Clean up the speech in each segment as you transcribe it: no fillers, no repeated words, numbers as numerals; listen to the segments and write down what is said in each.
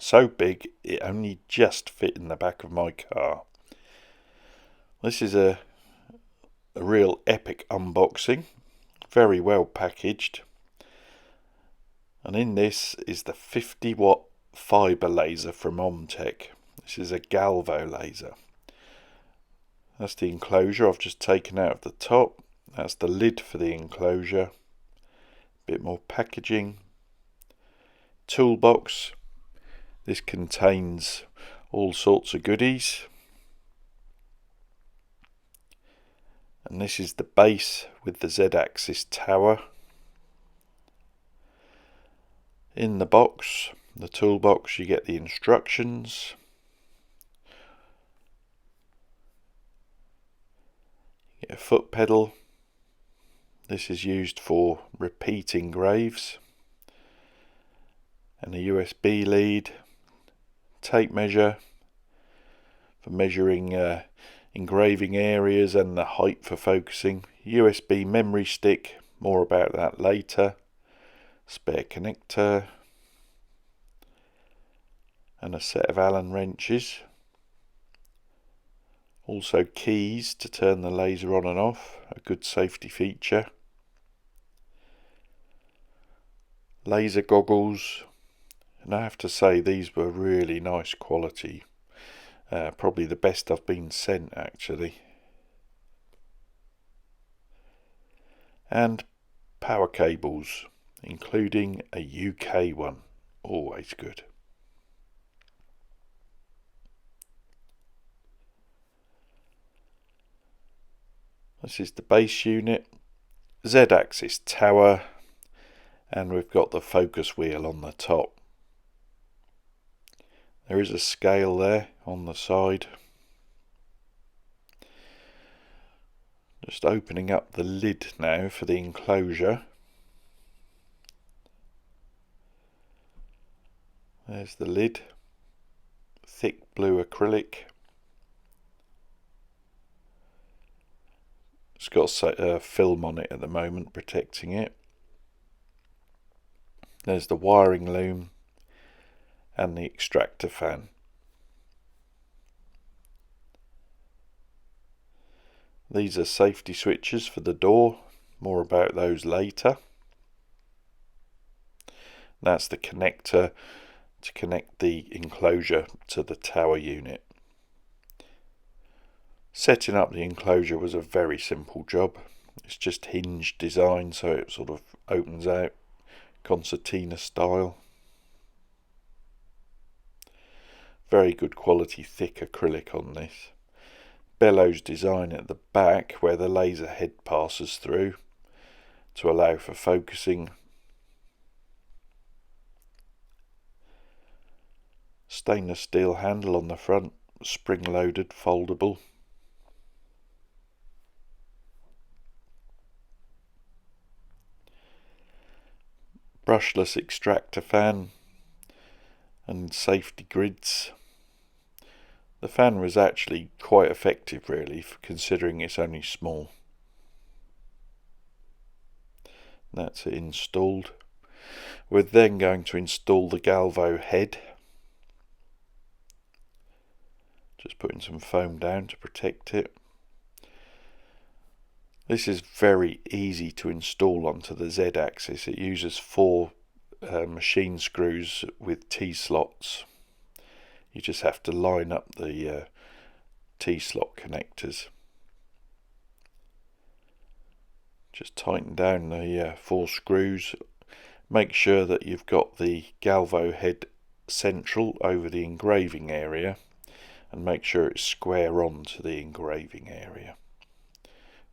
So big it only just fit in the back of my car. This is a real epic unboxing, very well packaged, and in this is the 50-watt fibre laser from Omtech. This is a galvo laser. That's the enclosure I've just taken out of the top. That's the lid for the enclosure. Bit more packaging. Toolbox. This contains all sorts of goodies. And this is the base with the Z-axis tower. In the box, the toolbox, you get the instructions. You get a foot pedal. This is used for repeat engraves. And a USB lead. Tape measure for measuring engraving areas and the height for focusing. USB memory stick, more about that later. Spare connector. And a set of Allen wrenches. Also keys to turn the laser on and off, a good safety feature. Laser goggles, and I have to say these were really nice quality. Probably the best I've been sent actually. And power cables, including a UK one, always good. This is the base unit, Z-axis tower, and we've got the focus wheel on the top. There is a scale there on the side. Just opening up the lid now for the enclosure. There's the lid, thick blue acrylic. It's got a film on it at the moment protecting it. There's the wiring loom and the extractor fan. These are safety switches for the door, more about those later. That's the connector to connect the enclosure to the tower unit. Setting up the enclosure was a very simple job. It's just hinge design, so it sort of opens out concertina style. Very good quality thick acrylic on this. Bellows design at the back where the laser head passes through to allow for focusing. Stainless steel handle on the front, spring loaded, foldable. Brushless extractor fan and safety grids. The fan was actually quite effective really, considering it's only small. That's it installed. We're then going to install the galvo head. Just putting some foam down to protect it. This is very easy to install onto the Z-axis. It uses 4 machine screws with T-slots. You just have to line up the T-slot connectors. Just tighten down the 4 screws. Make sure that you've got the galvo head central over the engraving area, and make sure it's square on to the engraving area.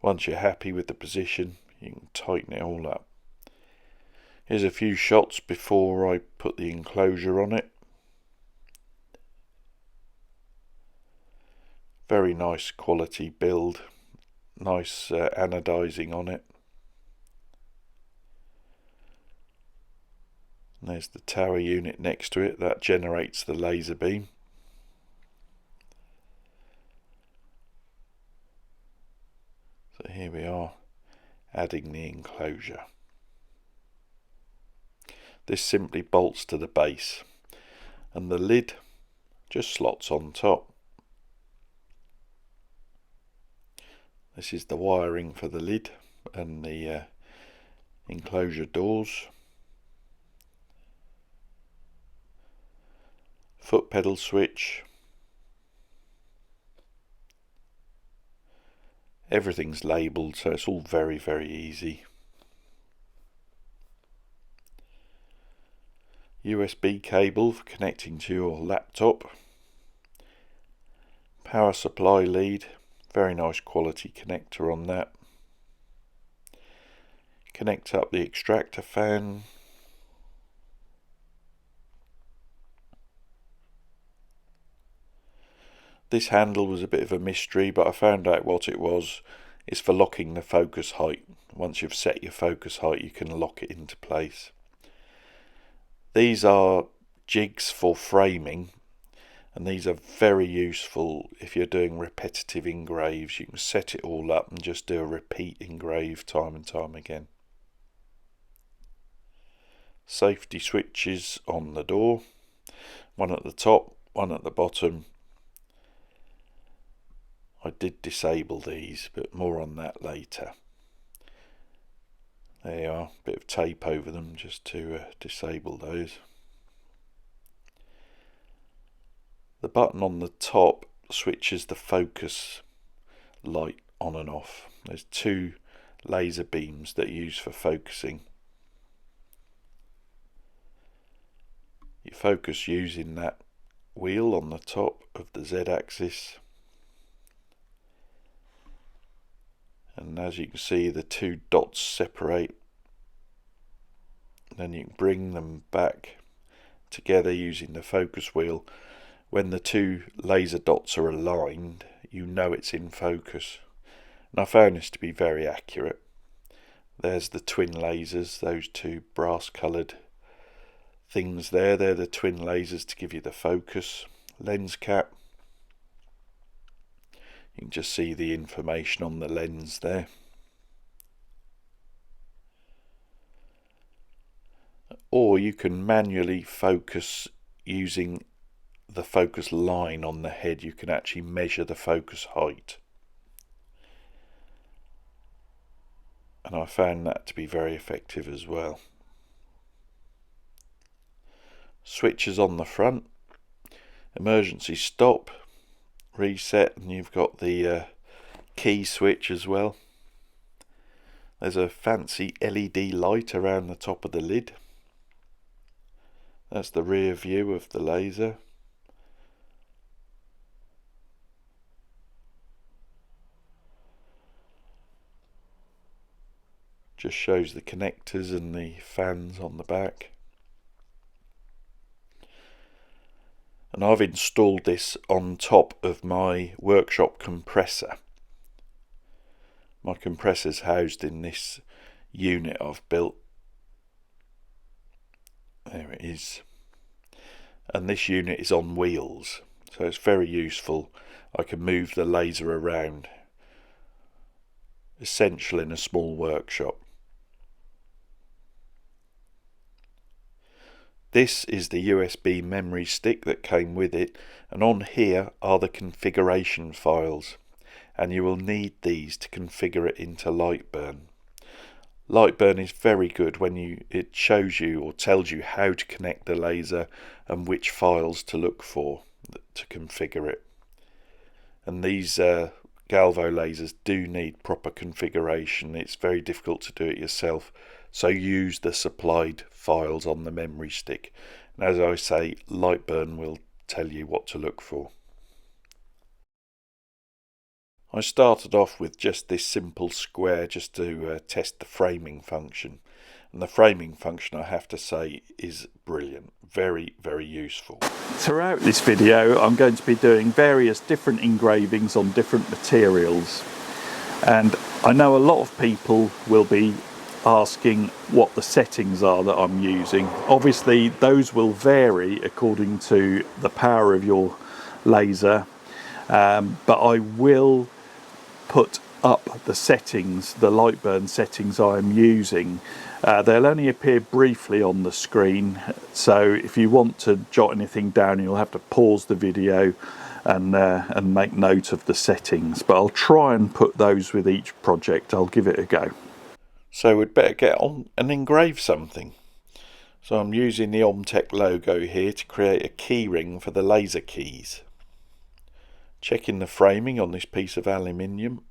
Once you're happy with the position, you can tighten it all up. Here's a few shots before I put the enclosure on it. Very nice quality build, nice anodizing on it. And there's the tower unit next to it, that generates the laser beam. So here we are, adding the enclosure. This simply bolts to the base, and the lid just slots on top. This is the wiring for the lid and the enclosure doors. Foot pedal switch. Everything's labelled, so it's all very, very easy. USB cable for connecting to your laptop. Power supply lead, very nice quality connector on that. Connect up the extractor fan. This handle was a bit of a mystery, but I found out what it was. It's for locking the focus height. Once you've set your focus height, you can lock it into place. These are jigs for framing, and these are very useful if you're doing repetitive engraves. You can set it all up and just do a repeat engrave time and time again. Safety switches on the door, one at the top, one at the bottom. I did disable these, but more on that later. There you are, a bit of tape over them just to disable those. The button on the top switches the focus light on and off. There's two laser beams that are used for focusing. You focus using that wheel on the top of the Z-axis. And as you can see, the two dots separate. Then you can bring them back together using the focus wheel. When the two laser dots are aligned, you know it's in focus. And I found this to be very accurate. There's the twin lasers, those two brass coloured things there. They're the twin lasers to give you the focus. Lens cap. You can just see the information on the lens there. Or you can manually focus using the focus line on the head. You can actually measure the focus height. And I found that to be very effective as well. Switches on the front. Emergency stop. Reset, and you've got the key switch as well. There's a fancy LED light around the top of the lid. That's the rear view of the laser. Just shows the connectors and the fans on the back. And I've installed this on top of my workshop compressor. My compressor's housed in this unit I've built. There it is. And this unit is on wheels, so it's very useful. I can move the laser around. Essential in a small workshop. This is the USB memory stick that came with it, and on here are the configuration files, and you will need these to configure it into Lightburn. Lightburn is very good when it shows you or tells you how to connect the laser and which files to look for to configure it. And these Galvo lasers do need proper configuration. It's very difficult to do it yourself. So use the supplied files on the memory stick. And as I say, Lightburn will tell you what to look for. I started off with just this simple square just to test the framing function. And the framing function, I have to say, is brilliant. Very, very useful. Throughout this video, I'm going to be doing various different engravings on different materials. And I know a lot of people will be asking what the settings are that I'm using. Obviously those will vary according to the power of your laser, but I will put up the settings, the Lightburn settings I'm using, They'll only appear briefly on the screen, so if you want to jot anything down, you'll have to pause the video and make note of the settings. But I'll try and put those with each project. I'll give it a go. So we'd better get on and engrave something. So I'm using the Omtech logo here to create a key ring for the laser keys. Checking the framing on this piece of aluminium.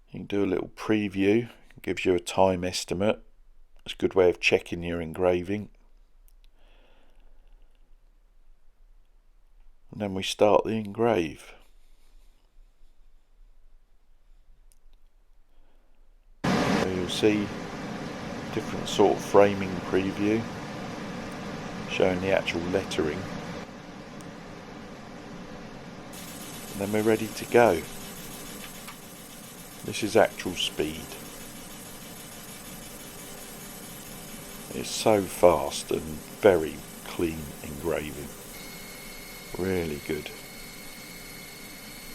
You can do a little preview, it gives you a time estimate. It's a good way of checking your engraving. And then we start the engrave. So you'll see different sort of framing preview showing the actual lettering. And then we're ready to go. This is actual speed. It's so fast and very clean engraving. Really good.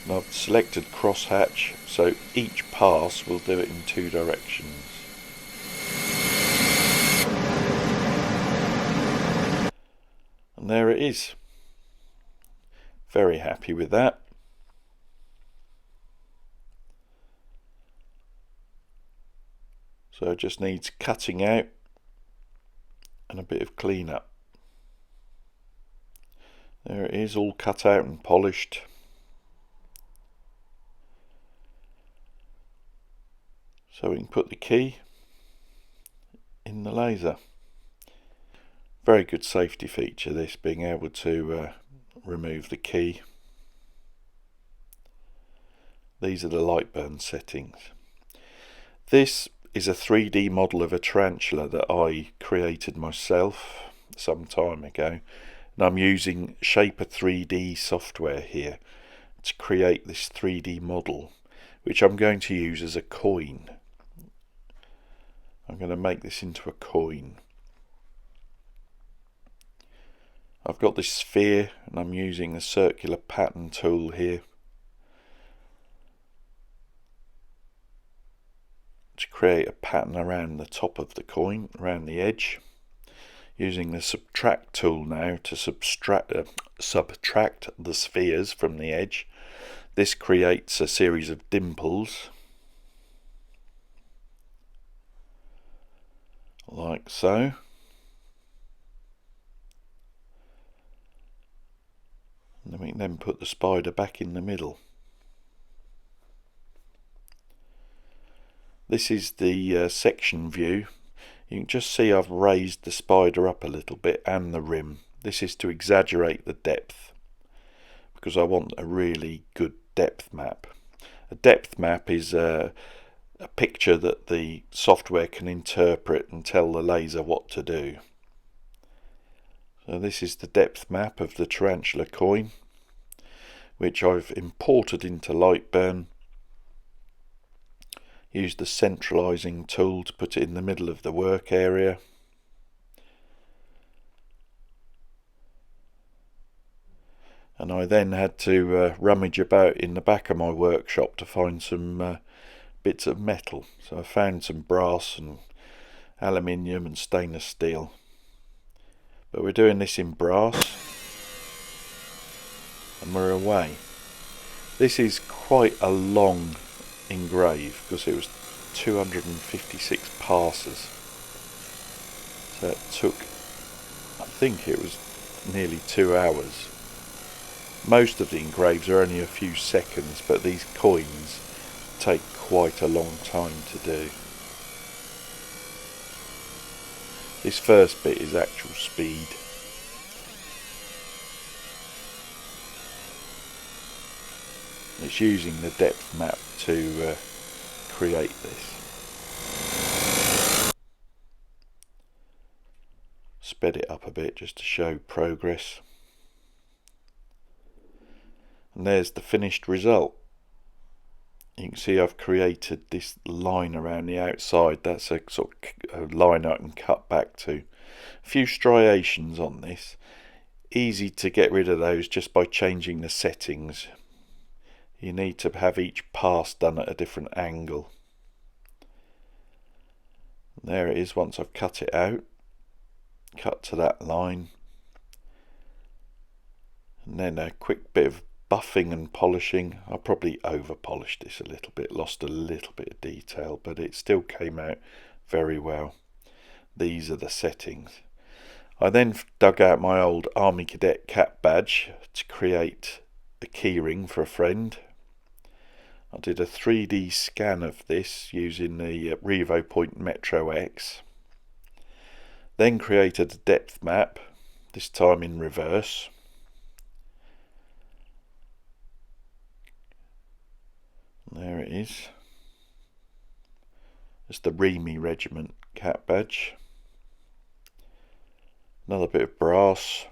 And I've selected crosshatch, so each pass will do it in 2 directions. And there it is. Very happy with that. So it just needs cutting out and a bit of clean up. There it is, all cut out and polished. So we can put the key in the laser. Very good safety feature, this, being able to remove the key. These are the light burn settings. This is a 3D model of a tarantula that I created myself some time ago, and I'm using Shaper 3D software here to create this 3D model, which I'm going to use as a coin. I'm going to make this into a coin. I've got this sphere and I'm using the circular pattern tool here to create a pattern around the top of the coin, around the edge. Using the subtract tool now to subtract the spheres from the edge. This creates a series of dimples, like so. And then we can then put the spider back in the middle. This is the section view. You can just see I've raised the spider up a little bit and the rim. This is to exaggerate the depth, because I want a really good depth map. A depth map is a picture that the software can interpret and tell the laser what to do. So this is the depth map of the tarantula coin, which I've imported into Lightburn. Use the centralizing tool to put it in the middle of the work area. And I then had to rummage about in the back of my workshop to find some bits of metal. So I found some brass and aluminium and stainless steel. But we're doing this in brass. And we're away. This is quite a long engrave because it was 256 passes, so it took, I think it was nearly 2 hours. Most of the engraves are only a few seconds, but these coins take quite a long time to do. This first bit is actual speed. It's using the depth map to create this. Sped it up a bit just to show progress. And there's the finished result. You can see I've created this line around the outside. That's a sort of line I can cut back to. A few striations on this. Easy to get rid of those just by changing the settings. You need to have each pass done at a different angle. There it is once I've cut it out. Cut to that line. And then a quick bit of buffing and polishing. I probably over polished this a little bit, lost a little bit of detail, but it still came out very well. These are the settings. I then dug out my old Army Cadet cap badge to create a keyring for a friend. I did a 3D scan of this using the RevoPoint Metro X. Then created a depth map, this time in reverse. There it is. It's the Remy Regiment cap badge. Another bit of brass,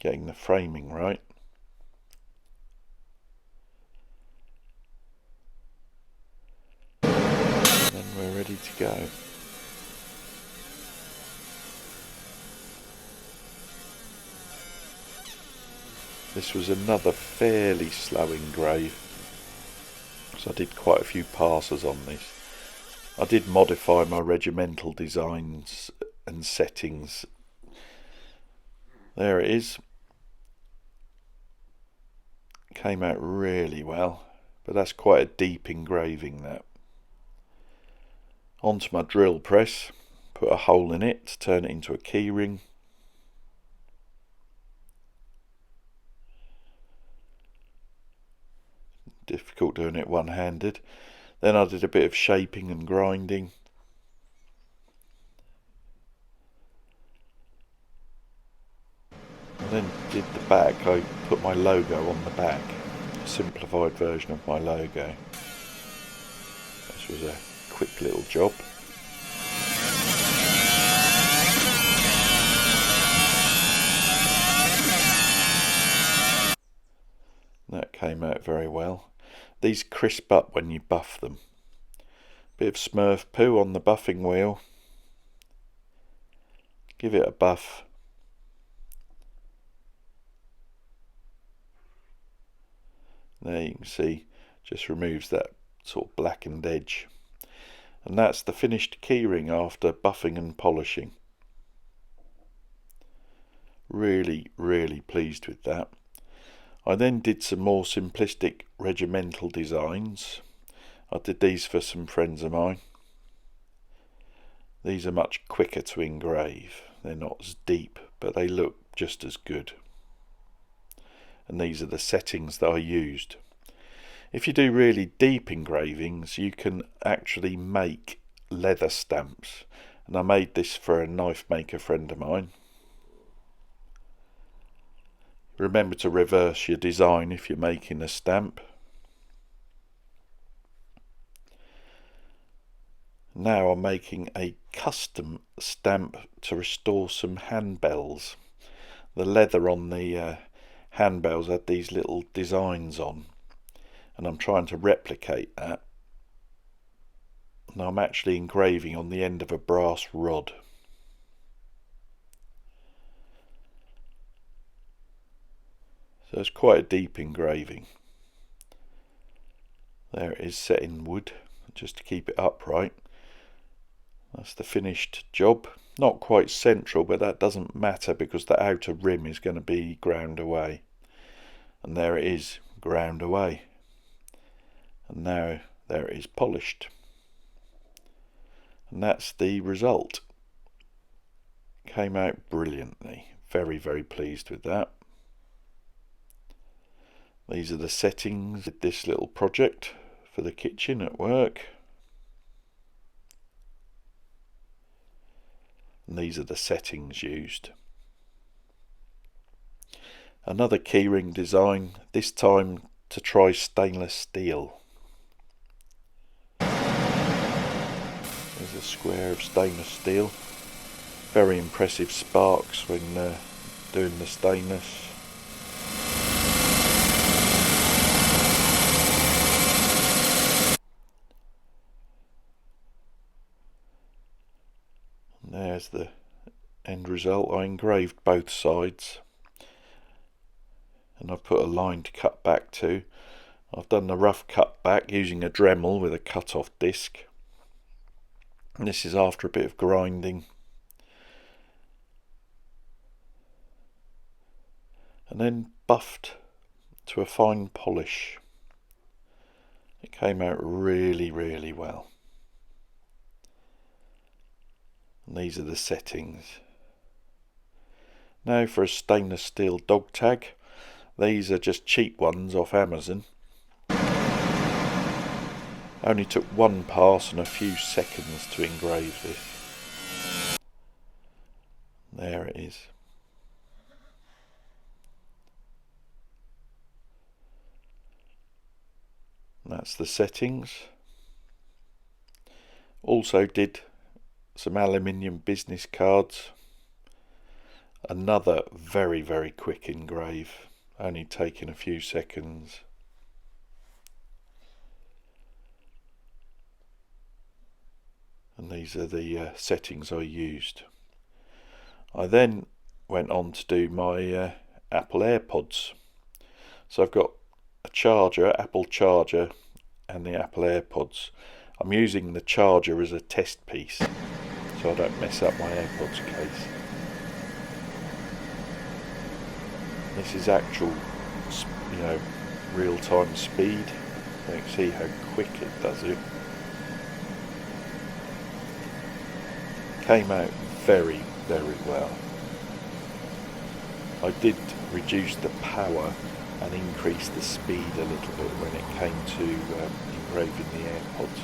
getting the framing right. And then we're ready to go. This was another fairly slow engrave, so I did quite a few passes on this. I did modify my regimental designs and settings. There it is. Came out really well, but that's quite a deep engraving, that. Onto my drill press, put a hole in it to turn it into a keyring. Difficult doing it one-handed. Then I did a bit of shaping and grinding. And then did the back. I put my logo on the back, a simplified version of my logo. This was a quick little job. That came out very well. These crisp up when you buff them. Bit of Smurf poo on the buffing wheel. Give it a buff. There you can see, just removes that sort of blackened edge. And that's the finished keyring after buffing and polishing. Really, really pleased with that. I then did some more simplistic regimental designs. I did these for some friends of mine. These are much quicker to engrave. They're not as deep, but they look just as good. And these are the settings that I used. If you do really deep engravings, you can actually make leather stamps. And I made this for a knife maker friend of mine. Remember to reverse your design if you're making a stamp. Now I'm making a custom stamp to restore some handbells. The leather on the handbells had these little designs on, and I'm trying to replicate that. Now I'm actually engraving on the end of a brass rod. So it's quite a deep engraving. There it is, set in wood, just to keep it upright. That's the finished job. Not quite central, but that doesn't matter because the outer rim is going to be ground away. And there it is, ground away. And now there it is, polished. And that's the result. Came out brilliantly. Very, very pleased with that. These are the settings of this little project for the kitchen at work. And these are the settings used. Another keyring design, this time to try stainless steel. There's a square of stainless steel. Very impressive sparks when doing the stainless. There's the end result. I engraved both sides and I've put a line to cut back to. I've done the rough cut back using a Dremel with a cut off disc. And this is after a bit of grinding. And then buffed to a fine polish. It came out really, really well. And these are the settings. Now for a stainless steel dog tag. These are just cheap ones off Amazon. Only took one pass and a few seconds to engrave this. There it is. That's the settings. Also did some aluminium business cards. Another very, very quick engrave, only taking a few seconds. And these are the settings I used. I then went on to do my Apple AirPods. So I've got a charger, Apple charger, and the Apple AirPods. I'm using the charger as a test piece so I don't mess up my AirPods case. This is actual, real-time speed. So you can see how quick it does it. Came out very, very well. I did reduce the power and increase the speed a little bit when it came to engraving the AirPods.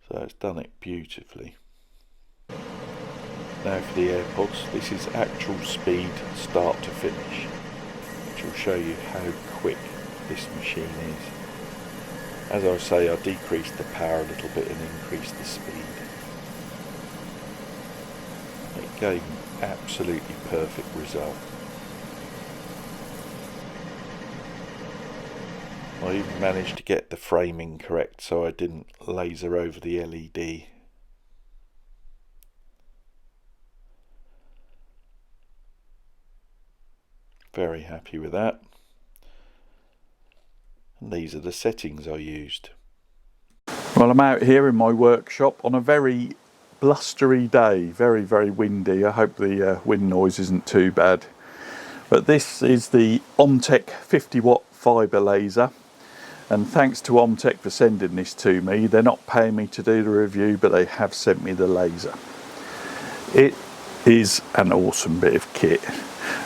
So it's done it beautifully. Now for the AirPods, this is actual speed start to finish, which will show you how quick this machine is. As I say, I decreased the power a little bit and increased the speed. It gave an absolutely perfect result. I even managed to get the framing correct so I didn't laser over the LED. Very happy with that. And these are the settings I used. Well, I'm out here in my workshop on a very blustery day, very, very windy. I hope the wind noise isn't too bad. But this is the Omtech 50-watt fibre laser. And thanks to Omtech for sending this to me. They're not paying me to do the review, but they have sent me the laser. It is an awesome bit of kit.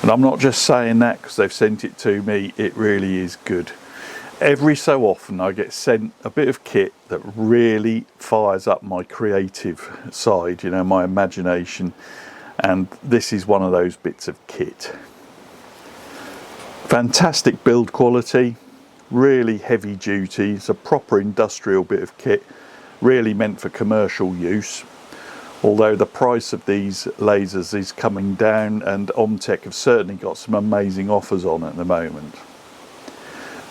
And I'm not just saying that because they've sent it to me, it really is good. Every so often I get sent a bit of kit that really fires up my creative side, my imagination. And this is one of those bits of kit. Fantastic build quality. Really heavy duty. It's a proper industrial bit of kit, really meant for commercial use, although the price of these lasers is coming down and Omtech have certainly got some amazing offers on at the moment.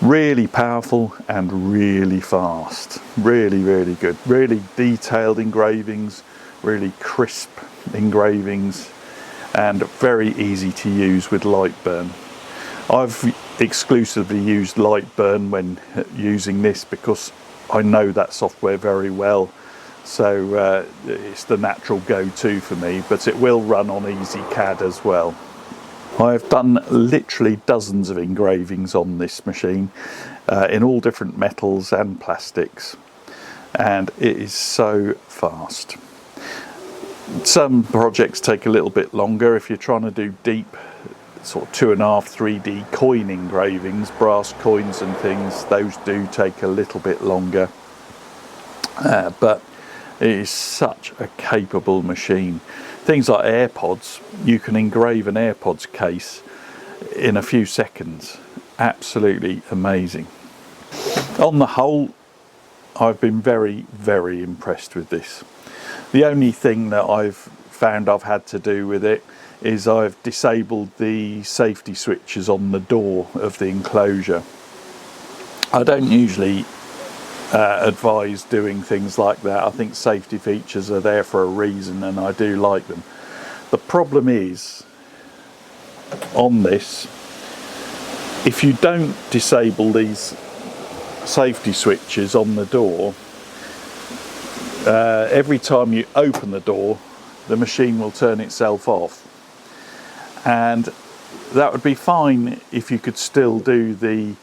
Really powerful and really fast. Really, really good. Really detailed engravings, really crisp engravings, and very easy to use with light burn. I've exclusively used light burn when using this because I know that software very well, so it's the natural go-to for me, but it will run on EasyCAD as well. I've done literally dozens of engravings on this machine in all different metals and plastics, and it is so fast. Some projects take a little bit longer if you're trying to do deep sort of 2.5 3D coin engravings, brass coins and things. Those do take a little bit longer, but it is such a capable machine. Things like AirPods, you can engrave an AirPods case in a few seconds. Absolutely amazing. On the whole, I've been very, very impressed with this. The only thing that I've found I've had to do with it is I've disabled the safety switches on the door of the enclosure. I don't usually advise doing things like that. I think safety features are there for a reason and I do like them. The problem is on this, If you don't disable these safety switches on the door, every time you open the door, the machine will turn itself off. And that would be fine if you could still do the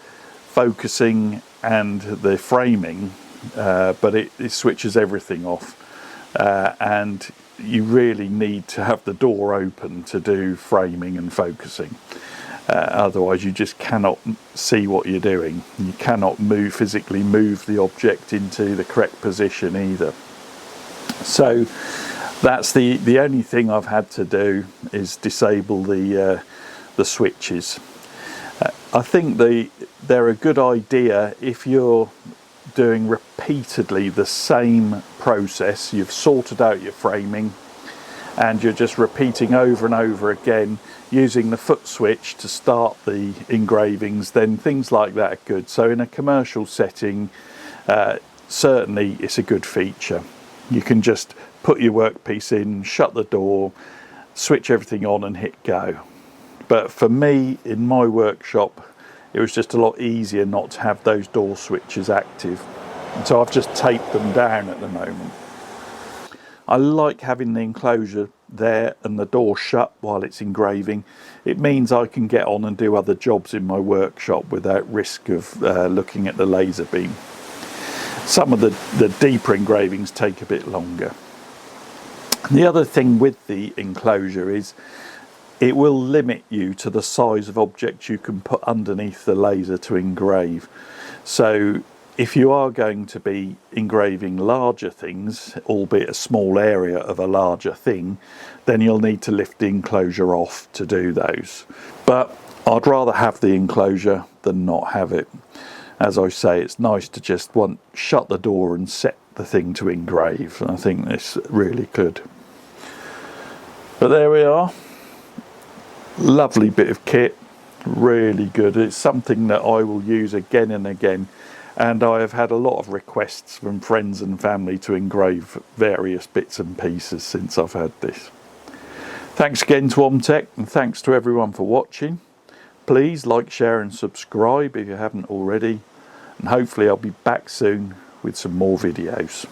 focusing and the framing, but it switches everything off. And you really need to have the door open to do framing and focusing. Otherwise you just cannot see what you're doing. You cannot physically move the object into the correct position either. So that's the only thing I've had to do is disable the switches. I think they're a good idea if you're doing repeatedly the same process. You've sorted out your framing and you're just repeating over and over again using the foot switch to start the engravings, then things like that are good. So in a commercial setting, certainly it's a good feature. You can just put your workpiece in, shut the door, switch everything on and hit go. But for me, in my workshop, it was just a lot easier not to have those door switches active. And so I've just taped them down at the moment. I like having the enclosure there and the door shut while it's engraving. It means I can get on and do other jobs in my workshop without risk of looking at the laser beam. Some of the deeper engravings take a bit longer. The other thing with the enclosure is it will limit you to the size of objects you can put underneath the laser to engrave. So if you are going to be engraving larger things, albeit a small area of a larger thing, then you'll need to lift the enclosure off to do those. But I'd rather have the enclosure than not have it. As I say, it's nice to just shut the door and set the thing to engrave. I think it's really good. But there we are. Lovely bit of kit, really good. It's something that I will use again and again, and I have had a lot of requests from friends and family to engrave various bits and pieces since I've had this. Thanks again to Omtech, and thanks to everyone for watching. Please like, share and subscribe if you haven't already, and hopefully I'll be back soon with some more videos.